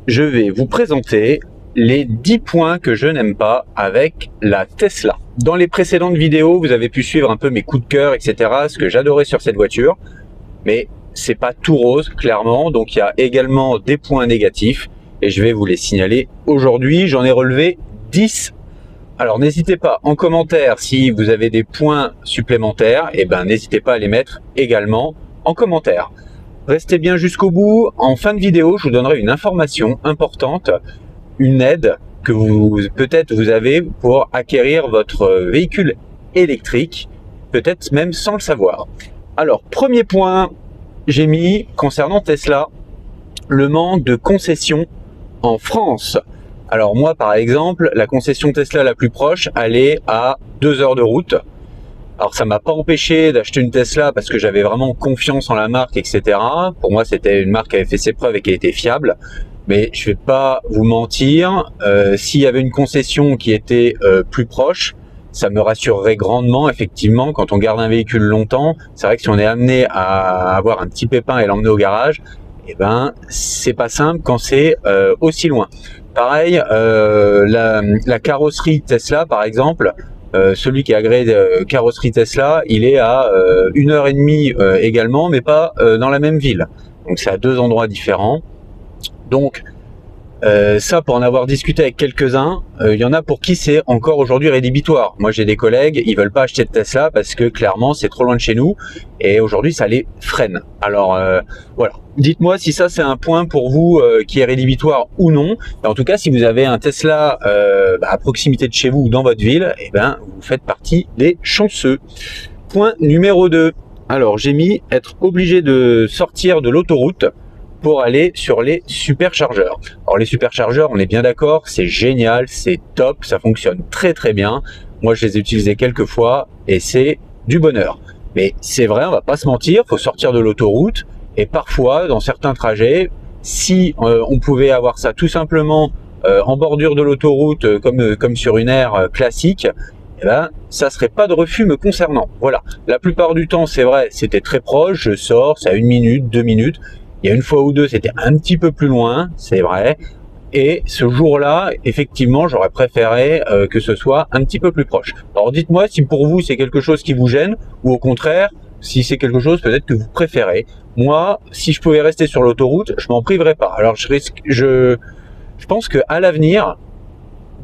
je vais vous présenter les 10 points que je n'aime pas avec la Tesla. Dans les précédentes vidéos, vous avez pu suivre un peu mes coups de cœur, etc., ce que j'adorais sur cette voiture, mais c'est pas tout rose, clairement, donc il y a également des points négatifs, et je vais vous les signaler aujourd'hui. J'en ai relevé 10. Alors n'hésitez pas en commentaire si vous avez des points supplémentaires, et n'hésitez pas à les mettre également en commentaire. Restez bien jusqu'au bout. En fin de vidéo, je vous donnerai une information importante, une aide que peut-être vous avez pour acquérir votre véhicule électrique, peut-être même sans le savoir. Alors, premier point, j'ai mis concernant Tesla, le manque de concessions en France. Alors moi, par exemple, la concession Tesla la plus proche, elle est à 2 heures de route. Alors ça m'a pas empêché d'acheter une Tesla parce que j'avais vraiment confiance en la marque, etc. Pour moi, c'était une marque qui avait fait ses preuves et qui était fiable. Mais je vais pas vous mentir, s'il y avait une concession qui était plus proche, ça me rassurerait grandement. Effectivement, quand on garde un véhicule longtemps, c'est vrai que si on est amené à avoir un petit pépin et l'emmener au garage, c'est pas simple quand c'est aussi loin. Pareil, la carrosserie Tesla, par exemple, celui qui est agréé de carrosserie Tesla, il est à 1h30 également, mais pas dans la même ville. Donc c'est à 2 endroits différents. Donc ça, pour en avoir discuté avec quelques-uns, il y en a pour qui c'est encore aujourd'hui rédhibitoire. Moi j'ai des collègues, ils veulent pas acheter de Tesla parce que clairement c'est trop loin de chez nous et aujourd'hui ça les freine. Alors voilà, dites-moi si ça c'est un point pour vous qui est rédhibitoire ou non. Et en tout cas, si vous avez un Tesla à proximité de chez vous ou dans votre ville, vous faites partie des chanceux. Point numéro 2. Alors j'ai mis être obligé de sortir de l'autoroute pour aller sur les superchargeurs. Alors les superchargeurs, on est bien d'accord, c'est génial, c'est top, ça fonctionne très très bien. Moi je les ai utilisés quelques fois et c'est du bonheur. Mais c'est vrai, on va pas se mentir, faut sortir de l'autoroute et parfois dans certains trajets, si on pouvait avoir ça tout simplement en bordure de l'autoroute comme sur une aire classique, ça serait pas de refus me concernant. Voilà, la plupart du temps c'est vrai, c'était très proche, je sors, c'est à 1 minute, 2 minutes. Il y a une fois ou deux, c'était un petit peu plus loin, c'est vrai. Et ce jour-là, effectivement, j'aurais préféré que ce soit un petit peu plus proche. Alors dites-moi si pour vous c'est quelque chose qui vous gêne ou au contraire, si c'est quelque chose peut-être que vous préférez. Moi, si je pouvais rester sur l'autoroute, je m'en priverais pas. Alors je pense que à l'avenir,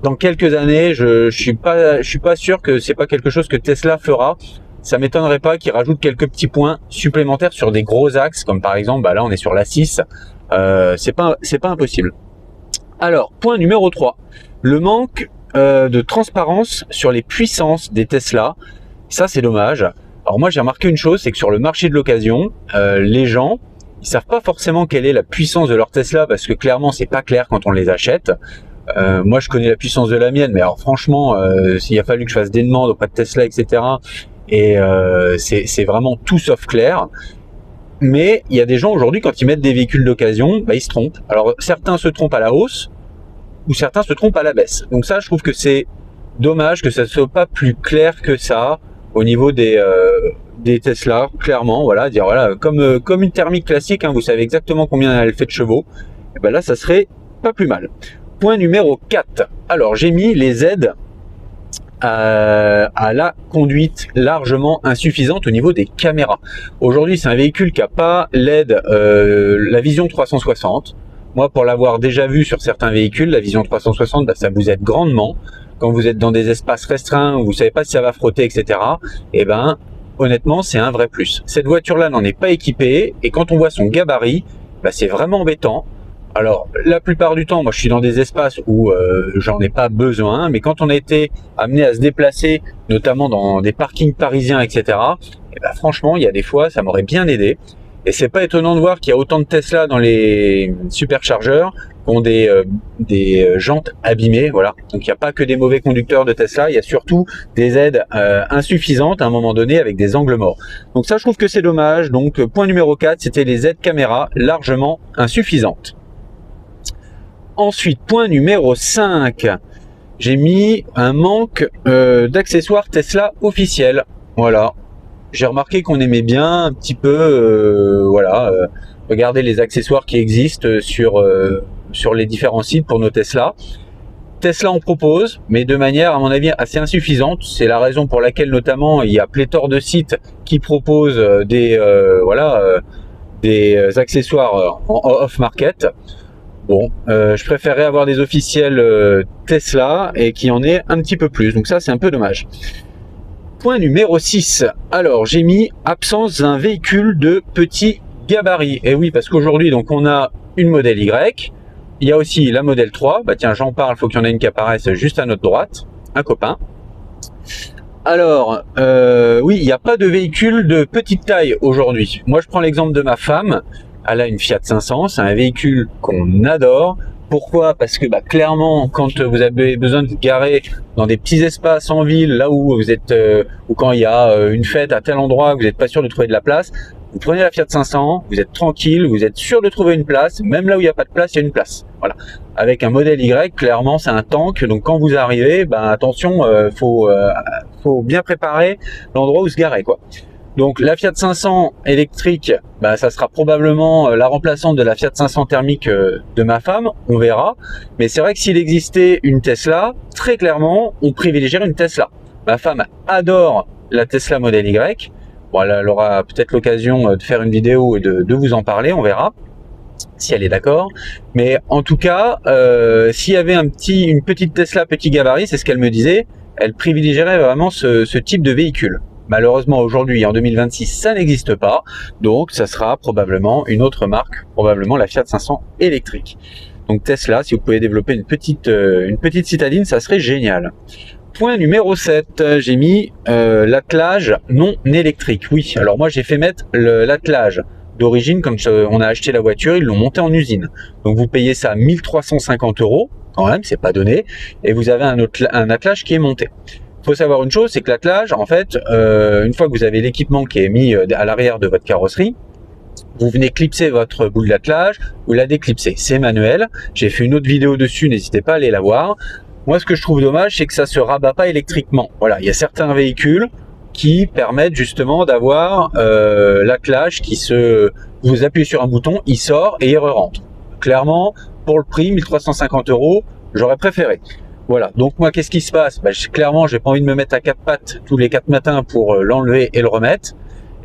dans quelques années, je suis pas sûr que c'est pas quelque chose que Tesla fera. Ça m'étonnerait pas qu'ils rajoutent quelques petits points supplémentaires sur des gros axes, comme par exemple, là on est sur l'A6, c'est pas impossible. Alors, point numéro 3, le manque de transparence sur les puissances des Tesla. Ça c'est dommage. Alors moi j'ai remarqué une chose, c'est que sur le marché de l'occasion, les gens, ils savent pas forcément quelle est la puissance de leur Tesla, parce que clairement c'est pas clair quand on les achète. Moi je connais la puissance de la mienne, mais alors franchement, s'il a fallu que je fasse des demandes auprès de Tesla, etc., et c'est vraiment tout sauf clair. Mais il y a des gens aujourd'hui, quand ils mettent des véhicules d'occasion, ils se trompent. Alors certains se trompent à la hausse ou certains se trompent à la baisse. Donc ça, je trouve que c'est dommage que ça ne soit pas plus clair que ça au niveau des Tesla. Clairement, voilà, dire voilà, comme une thermique classique, vous savez exactement combien elle fait de chevaux. Et là, ça serait pas plus mal. Point numéro 4. Alors j'ai mis les aides à la conduite largement insuffisante au niveau des caméras. Aujourd'hui, c'est un véhicule qui n'a pas l'aide, la vision 360. Moi, pour l'avoir déjà vu sur certains véhicules, la vision 360, ça vous aide grandement. Quand vous êtes dans des espaces restreints où vous savez pas si ça va frotter, etc., honnêtement, c'est un vrai plus. Cette voiture-là n'en est pas équipée et quand on voit son gabarit, c'est vraiment embêtant. Alors, la plupart du temps, moi je suis dans des espaces où j'en ai pas besoin, mais quand on a été amené à se déplacer, notamment dans des parkings parisiens, etc., franchement, il y a des fois, ça m'aurait bien aidé. Et c'est pas étonnant de voir qu'il y a autant de Tesla dans les superchargeurs qui ont des jantes abîmées, voilà. Donc il n'y a pas que des mauvais conducteurs de Tesla, il y a surtout des aides insuffisantes à un moment donné avec des angles morts. Donc ça, je trouve que c'est dommage. Donc point numéro 4, c'était les aides caméra largement insuffisantes. Ensuite, point numéro 5, j'ai mis un manque d'accessoires Tesla officiels. Voilà, j'ai remarqué qu'on aimait bien un petit peu, regarder les accessoires qui existent sur sur les différents sites pour nos Tesla. Tesla en propose, mais de manière, à mon avis, assez insuffisante. C'est la raison pour laquelle, notamment, il y a pléthore de sites qui proposent des accessoires en off-market. Bon, je préférerais avoir des officiels Tesla et qui en aient un petit peu plus. Donc ça, c'est un peu dommage. Point numéro 6. Alors, j'ai mis absence d'un véhicule de petit gabarit. Et oui, parce qu'aujourd'hui, donc, on a une modèle Y. Il y a aussi la modèle 3. Bah tiens, j'en parle, il faut qu'il y en ait une qui apparaisse juste à notre droite. Un copain. Alors, oui, il n'y a pas de véhicule de petite taille aujourd'hui. Moi, je prends l'exemple de ma femme. Elle a une Fiat 500. C'est un véhicule qu'on adore. Pourquoi? Parce que clairement, quand vous avez besoin de vous garer dans des petits espaces en ville, là où vous êtes, ou quand il y a une fête à tel endroit, vous n'êtes pas sûr de trouver de la place, vous prenez la Fiat 500, vous êtes tranquille, vous êtes sûr de trouver une place, même là où il n'y a pas de place, il y a une place. Voilà. Avec un modèle Y, clairement, c'est un tank, donc quand vous arrivez, attention, faut bien préparer l'endroit où se garer, quoi. Donc la Fiat 500 électrique, ça sera probablement la remplaçante de la Fiat 500 thermique de ma femme, on verra. Mais c'est vrai que s'il existait une Tesla, très clairement, on privilégierait une Tesla. Ma femme adore la Tesla modèle Y. Bon, elle aura peut-être l'occasion de faire une vidéo et de vous en parler, on verra, si elle est d'accord. Mais en tout cas, s'il y avait une petite Tesla petit gabarit, c'est ce qu'elle me disait, elle privilégierait vraiment ce type de véhicule. Malheureusement, aujourd'hui, en 2026, ça n'existe pas. Donc, ça sera probablement une autre marque, probablement la Fiat 500 électrique. Donc, Tesla, si vous pouvez développer une petite citadine, ça serait génial. Point numéro 7, j'ai mis l'attelage non électrique. Oui, alors moi, j'ai fait mettre l'attelage d'origine. Quand on a acheté la voiture, ils l'ont monté en usine. Donc, vous payez ça 1350 €, quand même, c'est pas donné. Et vous avez un attelage qui est monté. Il faut savoir une chose, c'est que l'attelage, en fait, une fois que vous avez l'équipement qui est mis à l'arrière de votre carrosserie, vous venez clipser votre boule d'attelage, vous la déclipsez. C'est manuel. J'ai fait une autre vidéo dessus, n'hésitez pas à aller la voir. Moi, ce que je trouve dommage, c'est que ça se rabat pas électriquement. Voilà, il y a certains véhicules qui permettent justement d'avoir l'attelage vous appuyez sur un bouton, il sort et il re-rentre. Clairement, pour le prix, 1350 €, j'aurais préféré. Voilà, donc moi, qu'est-ce qui se passe? Clairement, j'ai pas envie de me mettre à quatre pattes tous les 4 matins pour l'enlever et le remettre.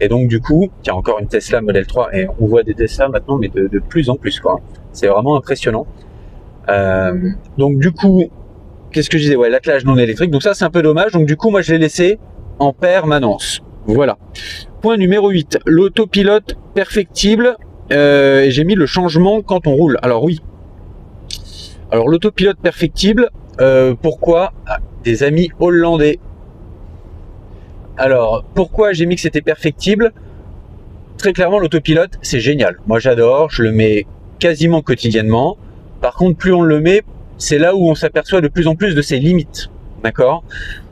Et donc, du coup, il y a encore une Tesla Model 3, et on voit des Tesla maintenant, mais de plus en plus, quoi. C'est vraiment impressionnant. Donc, du coup, qu'est-ce que je disais? Ouais, l'attelage non électrique. Donc ça, c'est un peu dommage. Donc, du coup, moi, je l'ai laissé en permanence. Voilà. Point numéro 8, l'autopilote perfectible. J'ai mis le changement quand on roule. Alors, oui. Alors, l'autopilote perfectible, pourquoi? Des amis hollandais. Alors, pourquoi j'ai mis que c'était perfectible? Très clairement, l'autopilote, c'est génial. Moi, j'adore, je le mets quasiment quotidiennement. Par contre, plus on le met, c'est là où on s'aperçoit de plus en plus de ses limites. D'accord?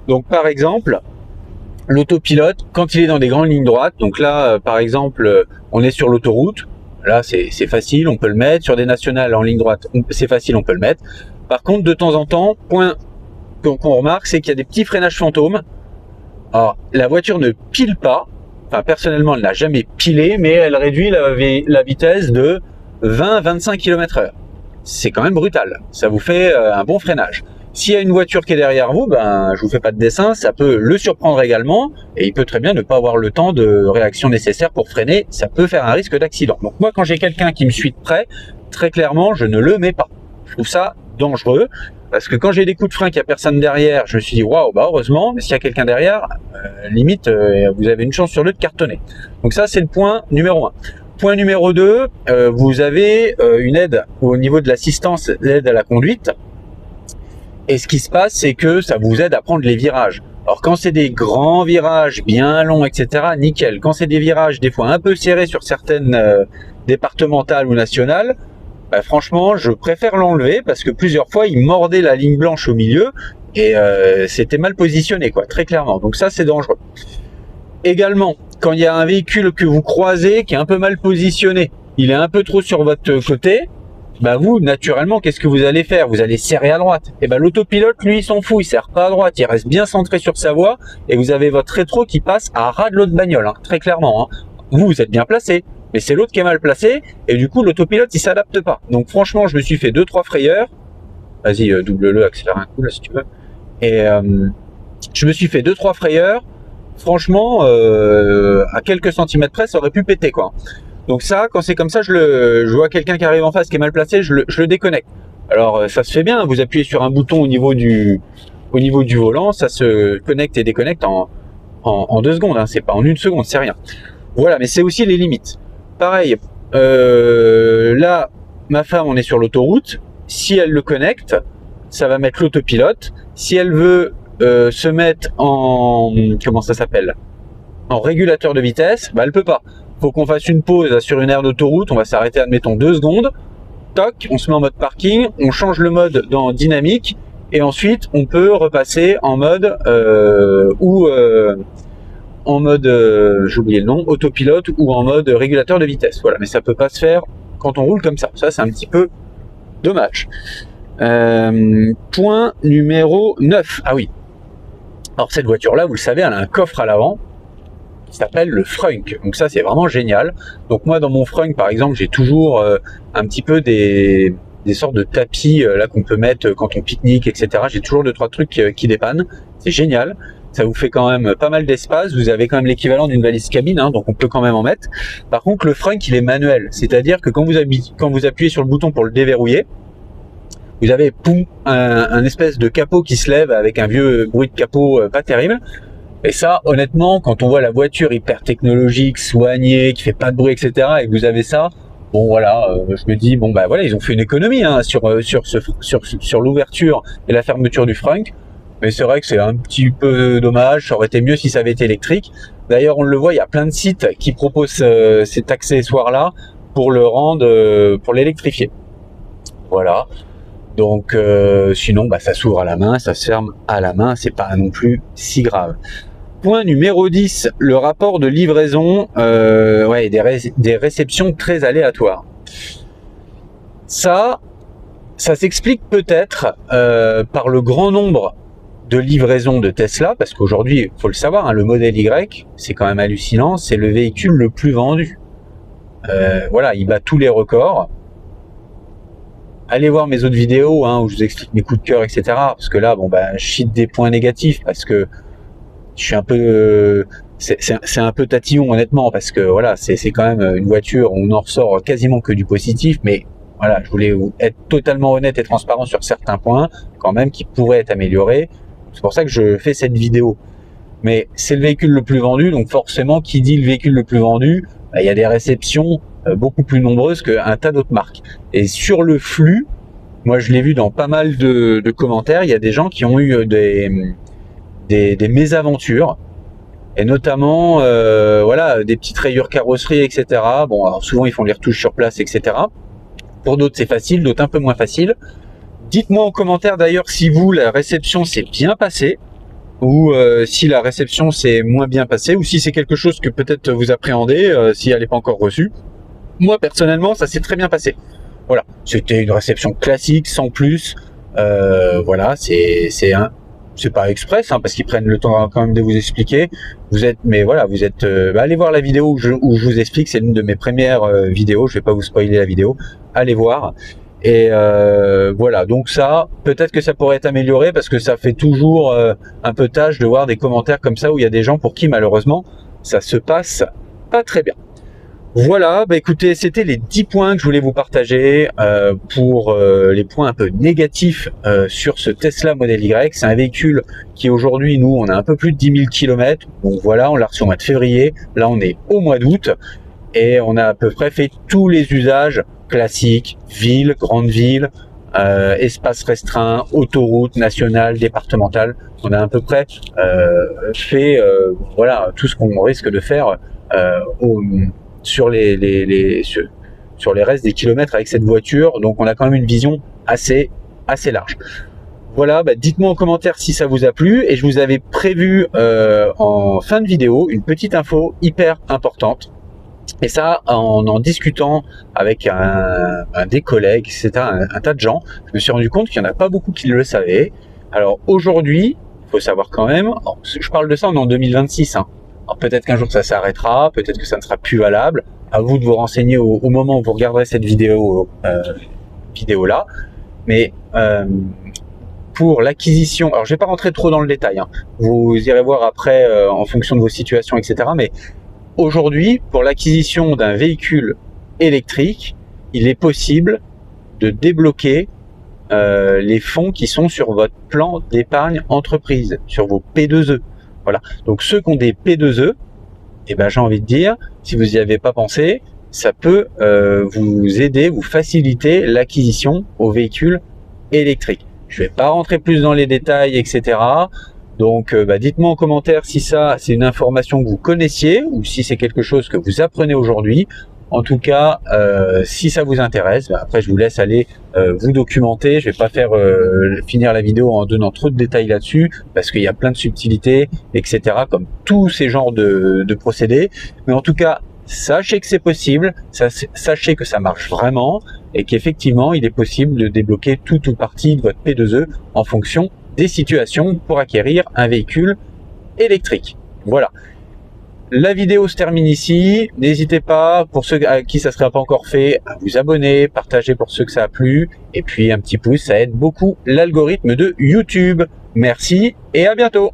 Donc, par exemple, l'autopilote, quand il est dans des grandes lignes droites, donc là, par exemple, on est sur l'autoroute, là, c'est facile, on peut le mettre. Sur des nationales en ligne droite, c'est facile, on peut le mettre. Par contre, de temps en temps, point qu'on remarque, c'est qu'il y a des petits freinages fantômes. Alors, la voiture ne pile pas. Enfin, personnellement, elle n'a jamais pilé, mais elle réduit la vitesse de 20-25 km/h. C'est quand même brutal. Ça vous fait un bon freinage. S'il y a une voiture qui est derrière vous, je vous fais pas de dessin, ça peut le surprendre également, et il peut très bien ne pas avoir le temps de réaction nécessaire pour freiner. Ça peut faire un risque d'accident. Donc moi, quand j'ai quelqu'un qui me suit de près, très clairement, je ne le mets pas. Je trouve ça dangereux, parce que quand j'ai des coups de frein qu'il n'y a personne derrière, je me suis dit waouh, heureusement, mais s'il y a quelqu'un derrière, limite vous avez une chance sur 2 de cartonner. Donc ça, c'est le point numéro 1. Point numéro 2, vous avez une aide au niveau de l'assistance, l'aide à la conduite, et ce qui se passe, c'est que ça vous aide à prendre les virages. Alors quand c'est des grands virages bien longs, etc., nickel. Quand c'est des virages des fois un peu serrés sur certaines départementales ou nationales, franchement, je préfère l'enlever parce que plusieurs fois, il mordait la ligne blanche au milieu et c'était mal positionné, quoi, très clairement. Donc ça, c'est dangereux. Également, quand il y a un véhicule que vous croisez qui est un peu mal positionné, il est un peu trop sur votre côté, vous, naturellement, qu'est-ce que vous allez faire? Vous allez serrer à droite. Et l'autopilote, lui, il s'en fout, il serre pas à droite, il reste bien centré sur sa voie et vous avez votre rétro qui passe à ras de l'autre bagnole, hein, très clairement. Hein. Vous êtes bien placé. mais c'est l'autre qui est mal placé, et du coup l'autopilote il s'adapte pas. Donc franchement, je me suis fait 2-3 frayeurs. Vas-y, double-le, accélère un coup là si tu veux. Et je me suis fait 2-3 frayeurs. Franchement, à quelques centimètres près, ça aurait pu péter quoi. Donc ça, quand c'est comme ça, je vois quelqu'un qui arrive en face qui est mal placé, je le déconnecte. Alors ça se fait bien, vous appuyez sur un bouton au niveau du volant, ça se connecte et déconnecte en 2 secondes, hein. C'est pas en 1 seconde, c'est rien. Voilà, mais c'est aussi les limites. Pareil, là, ma femme, on est sur l'autoroute. Si elle le connecte, ça va mettre l'autopilote. Si elle veut se mettre en, comment ça s'appelle, en régulateur de vitesse, bah elle peut pas. Faut qu'on fasse une pause sur une aire d'autoroute. On va s'arrêter, admettons 2 secondes. Toc, on se met en mode parking, on change le mode dans dynamique et ensuite on peut repasser en mode j'ai oublié le nom, autopilote ou en mode régulateur de vitesse. Voilà, mais ça peut pas se faire quand on roule comme ça. Ça, c'est un petit peu dommage. Point numéro 9. Ah oui. Alors cette voiture-là, vous le savez, elle a un coffre à l'avant qui s'appelle le frunk. Donc ça, c'est vraiment génial. Donc moi, dans mon frunk, par exemple, j'ai toujours un petit peu des sortes de tapis là qu'on peut mettre quand on pique-nique, etc. J'ai toujours 2-3 trucs qui dépannent. C'est génial. Ça vous fait quand même pas mal d'espace. Vous avez quand même l'équivalent d'une valise cabine, hein, donc on peut quand même en mettre. Par contre, le frunk, il est manuel. C'est-à-dire que quand vous appuyez sur le bouton pour le déverrouiller, vous avez poum, un espèce de capot qui se lève avec un vieux bruit de capot pas terrible. Et ça, honnêtement, quand on voit la voiture hyper technologique, soignée, qui fait pas de bruit, etc., et que vous avez ça, bon voilà, je me dis, bon bah voilà, ils ont fait une économie hein, sur l'ouverture et la fermeture du frunk. Mais c'est vrai que c'est un petit peu dommage, ça aurait été mieux si ça avait été électrique. D'ailleurs, on le voit, il y a plein de sites qui proposent cet accessoire-là pour le rendre, pour l'électrifier. Voilà. Donc, sinon, bah, ça s'ouvre à la main, ça se ferme à la main, c'est pas non plus si grave. Point numéro 10, le rapport de livraison, ouais, des réceptions très aléatoires. Ça s'explique peut-être par le grand nombre de livraisons de Tesla, parce qu'aujourd'hui, il faut le savoir, hein, le modèle Y, c'est quand même hallucinant, c'est le véhicule le plus vendu. Voilà, il bat tous les records. Allez voir mes autres vidéos hein, où je vous explique mes coups de cœur, etc. Parce que là, bon, bah, je cite des points négatifs parce que je suis un peu, c'est un peu tatillon honnêtement, parce que voilà, c'est quand même une voiture où on en ressort quasiment que du positif, mais voilà, je voulais être totalement honnête et transparent sur certains points quand même qui pourraient être améliorés. C'est pour ça que je fais cette vidéo. Mais c'est le véhicule le plus vendu, donc forcément, qui dit le véhicule le plus vendu, bah, il y a des réceptions beaucoup plus nombreuses qu'un tas d'autres marques. Et sur le flux, moi je l'ai vu dans pas mal de commentaires, il y a des gens qui ont eu des mésaventures, et notamment voilà, des petites rayures carrosserie, etc. Bon, alors souvent ils font les retouches sur place, etc. Pour d'autres c'est facile, d'autres un peu moins facile. Dites-moi en commentaire d'ailleurs si vous, la réception s'est bien passée, ou si la réception s'est moins bien passée, ou si c'est quelque chose que peut-être vous appréhendez, si elle n'est pas encore reçue. Moi personnellement, ça s'est très bien passé. Voilà, c'était une réception classique, sans plus. Voilà, c'est pas express, hein, parce qu'ils prennent le temps quand même de vous expliquer. Mais voilà, vous êtes. Allez voir la vidéo où je vous explique. C'est l'une de mes premières vidéos. Je vais pas vous spoiler la vidéo. Allez voir. Et voilà, donc ça, peut-être que ça pourrait être amélioré, parce que ça fait toujours un peu tâche de voir des commentaires comme ça où il y a des gens pour qui malheureusement ça se passe pas très bien. Voilà, bah écoutez, c'était les 10 points que je voulais vous partager pour les points un peu négatifs sur ce Tesla Model Y. C'est un véhicule qui aujourd'hui, nous, on a un peu plus de 10 000 km. Donc voilà, on l'a reçu au mois de février. Là, on est au mois d'août. Et on a à peu près fait tous les usages classiques, ville, grande ville, espace restreint, autoroute, nationale, départementale. On a à peu près fait voilà, tout ce qu'on risque de faire sur les restes des kilomètres avec cette voiture. Donc on a quand même une vision assez large. Voilà, bah dites-moi en commentaire si ça vous a plu, et je vous avais prévu en fin de vidéo une petite info hyper importante. Et ça, en discutant avec des collègues, etc., un tas de gens, je me suis rendu compte qu'il n'y en a pas beaucoup qui le savaient. Alors aujourd'hui, il faut savoir quand même, je parle de ça en 2026, hein. Alors peut-être qu'un jour ça s'arrêtera, peut-être que ça ne sera plus valable. à vous de vous renseigner au moment où vous regarderez cette vidéo là. Mais pour l'acquisition, alors je vais pas rentrer trop dans le détail, hein. Vous irez voir après en fonction de vos situations, etc. Mais aujourd'hui, pour l'acquisition d'un véhicule électrique, il est possible de débloquer les fonds qui sont sur votre plan d'épargne entreprise, sur vos P2E. Voilà. Donc ceux qui ont des P2E, eh ben, j'ai envie de dire, si vous n'y avez pas pensé, ça peut vous aider, vous faciliter l'acquisition au véhicule électrique. Je vais pas rentrer plus dans les détails, etc. Donc dites-moi en commentaire si ça c'est une information que vous connaissiez ou si c'est quelque chose que vous apprenez aujourd'hui. En tout cas, si ça vous intéresse, après je vous laisse aller vous documenter. Je vais pas faire finir la vidéo en donnant trop de détails là-dessus parce qu'il y a plein de subtilités, etc. comme tous ces genres de procédés. Mais en tout cas, sachez que c'est possible, sachez que ça marche vraiment et qu'effectivement, il est possible de débloquer tout ou partie de votre P2E en fonction des situations pour acquérir un véhicule électrique. Voilà. La vidéo se termine ici. N'hésitez pas, pour ceux à qui ça ne serait pas encore fait, à vous abonner, partager pour ceux que ça a plu. Et puis un petit pouce, ça aide beaucoup l'algorithme de YouTube. Merci et à bientôt.